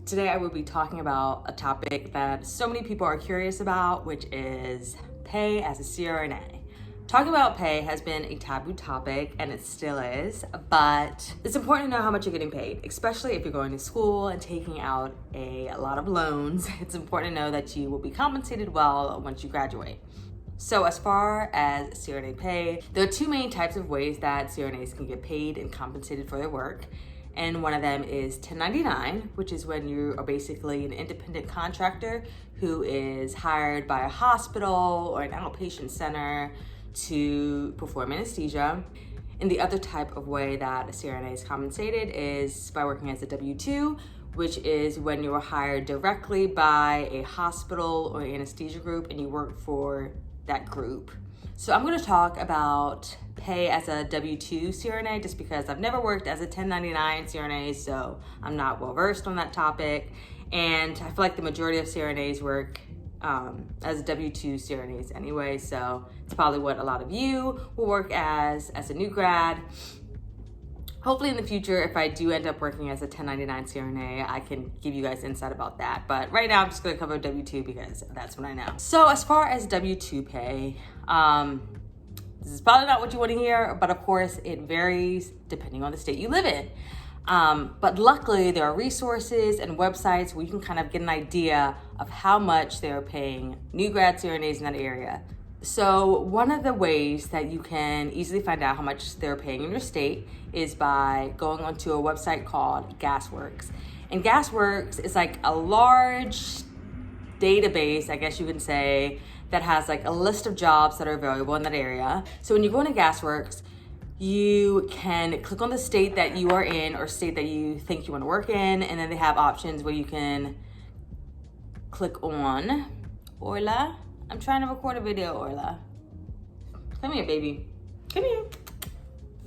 Today I will be talking about a topic that so many people are curious about, which is pay as a CRNA. Talking about pay has been a taboo topic, and it still is, but it's important to know how much you're getting paid, especially if you're going to school and taking out a lot of loans. It's important to know that you will be compensated well once you graduate. So as far as CRNA pay, there are two main types of ways that CRNAs can get paid and compensated for their work. And one of them is 1099, which is when you are basically an independent contractor who is hired by a hospital or an outpatient center to perform anesthesia. And the other type of way that a CRNA is compensated is by working as a W-2, which is when you are hired directly by a hospital or anesthesia group and you work for that group. So I'm going to talk about pay as a W-2 CRNA just because I've never worked as a 1099 CRNA, so I'm not well versed on that topic. And I feel like the majority of CRNAs work as W-2 CRNAs anyway, so it's probably what a lot of you will work as a new grad. Hopefully in the future, if I do end up working as a 1099 CRNA, I can give you guys insight about that. But right now I'm just gonna cover W-2 because that's what I know. So as far as W-2 pay, this is probably not what you wanna hear, but of course it varies depending on the state you live in. But luckily there are resources and websites where you can kind of get an idea of how much they're paying new grad CRNAs in that area. So one of the ways that you can easily find out how much they're paying in your state is by going onto a website called GasWorks. And GasWorks is like a large database, I guess you can say, that has like a list of jobs that are available in that area. So when you go into GasWorks, you can click on the state that you are in or state that you think you want to work in, and then they have options where you can click on Orla. I'm trying to record a video, Orla. Come here, baby. Come here.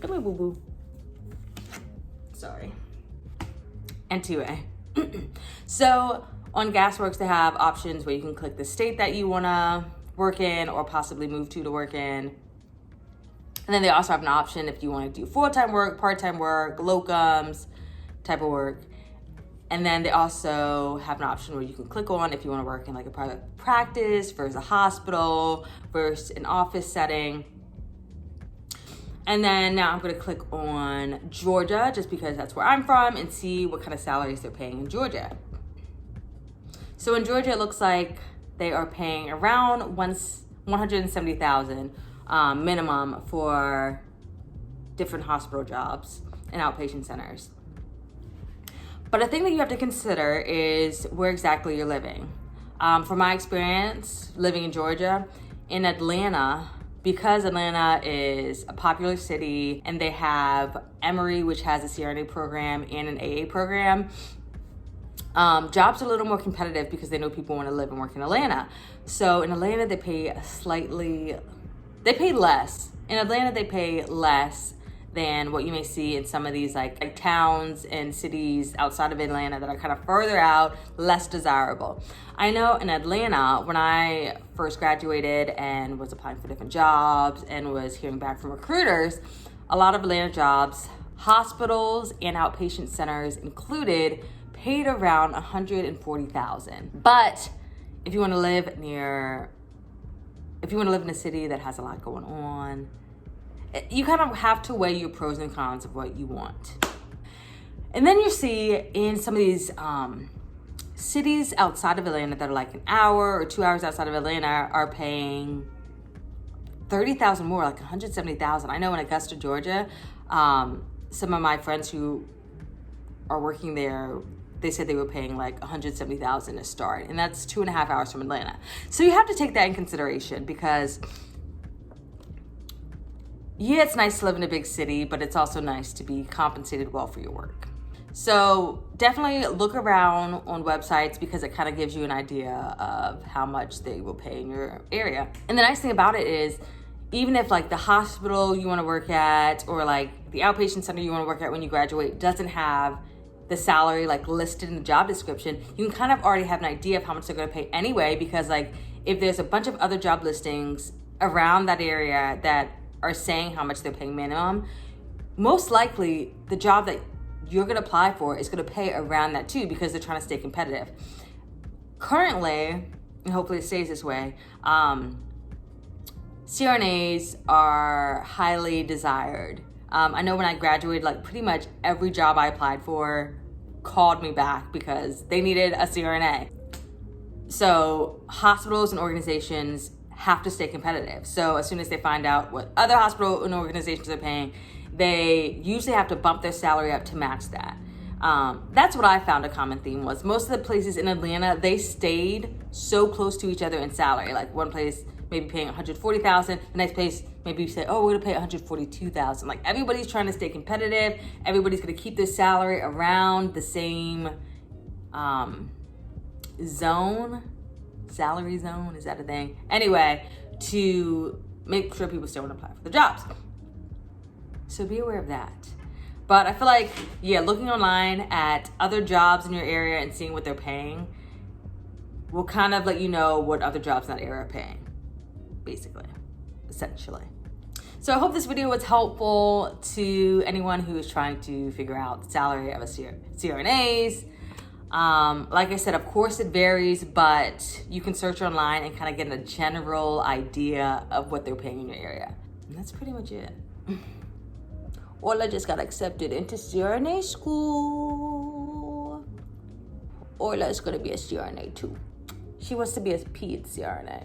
Come here, boo-boo. Sorry. Anyway. So on GasWorks, they have options where you can click the state that you want to work in or possibly move to work in. And then they also have an option if you want to do full-time work, part-time work, locums type of work. And then they also have an option where you can click on if you want to work in like a private practice versus a hospital versus an office setting. And then now I'm going to click on Georgia just because that's where I'm from and see what kind of salaries they're paying in Georgia. So in Georgia, it looks like they are paying around $170,000 minimum for different hospital jobs and outpatient centers. But the thing that you have to consider is where exactly you're living. From my experience living in Georgia, in Atlanta, because Atlanta is a popular city and they have Emory, which has a CRNA program and an AA program, jobs are a little more competitive because they know people want to live and work in Atlanta. So in Atlanta, they pay less. In Atlanta, they pay less than what you may see in some of these like towns and cities outside of Atlanta that are kind of further out, less desirable. I know in Atlanta, when I first graduated and was applying for different jobs and was hearing back from recruiters, a lot of Atlanta jobs, hospitals and outpatient centers included, paid around $140,000. But if you want to live in a city that has a lot going on, you kind of have to weigh your pros and cons of what you want. And then you see in some of these cities outside of Atlanta that are like an hour or 2 hours outside of Atlanta are paying $30,000 more, like $170,000. I know in Augusta, Georgia, some of my friends who are working there, they said they were paying like $170,000 to start, and that's 2.5 hours from Atlanta. So you have to take that in consideration because yeah, it's nice to live in a big city, but it's also nice to be compensated well for your work. So definitely look around on websites because it kind of gives you an idea of how much they will pay in your area. And the nice thing about it is, even if like the hospital you want to work at or like the outpatient center you want to work at when you graduate doesn't have the salary like listed in the job description, you can kind of already have an idea of how much they're going to pay anyway, because like if there's a bunch of other job listings around that area that are saying how much they're paying minimum, most likely the job that you're gonna apply for is gonna pay around that too, because they're trying to stay competitive. Currently, and hopefully it stays this way, CRNAs are highly desired. I know when I graduated, like pretty much every job I applied for called me back because they needed a CRNA. So hospitals and organizations have to stay competitive. So as soon as they find out what other hospital and organizations are paying, they usually have to bump their salary up to match that. That's what I found a common theme was. Most of the places in Atlanta, they stayed so close to each other in salary. Like one place maybe paying $140,000, the next place maybe you say, oh, we're gonna pay $142,000. Like everybody's trying to stay competitive. Everybody's gonna keep their salary around the same salary zone, is that a thing? Anyway, to make sure people still wanna apply for the jobs. So be aware of that. But I feel like, yeah, looking online at other jobs in your area and seeing what they're paying will kind of let you know what other jobs in that area are paying, basically, essentially. So I hope this video was helpful to anyone who is trying to figure out the salary of a CRNAs. Like I said, of course it varies, but you can search online and kind of get a general idea of what they're paying in your area. And that's pretty much it. Orla just got accepted into CRNA school. Orla is going to be a CRNA too. She wants to be a ped CRNA.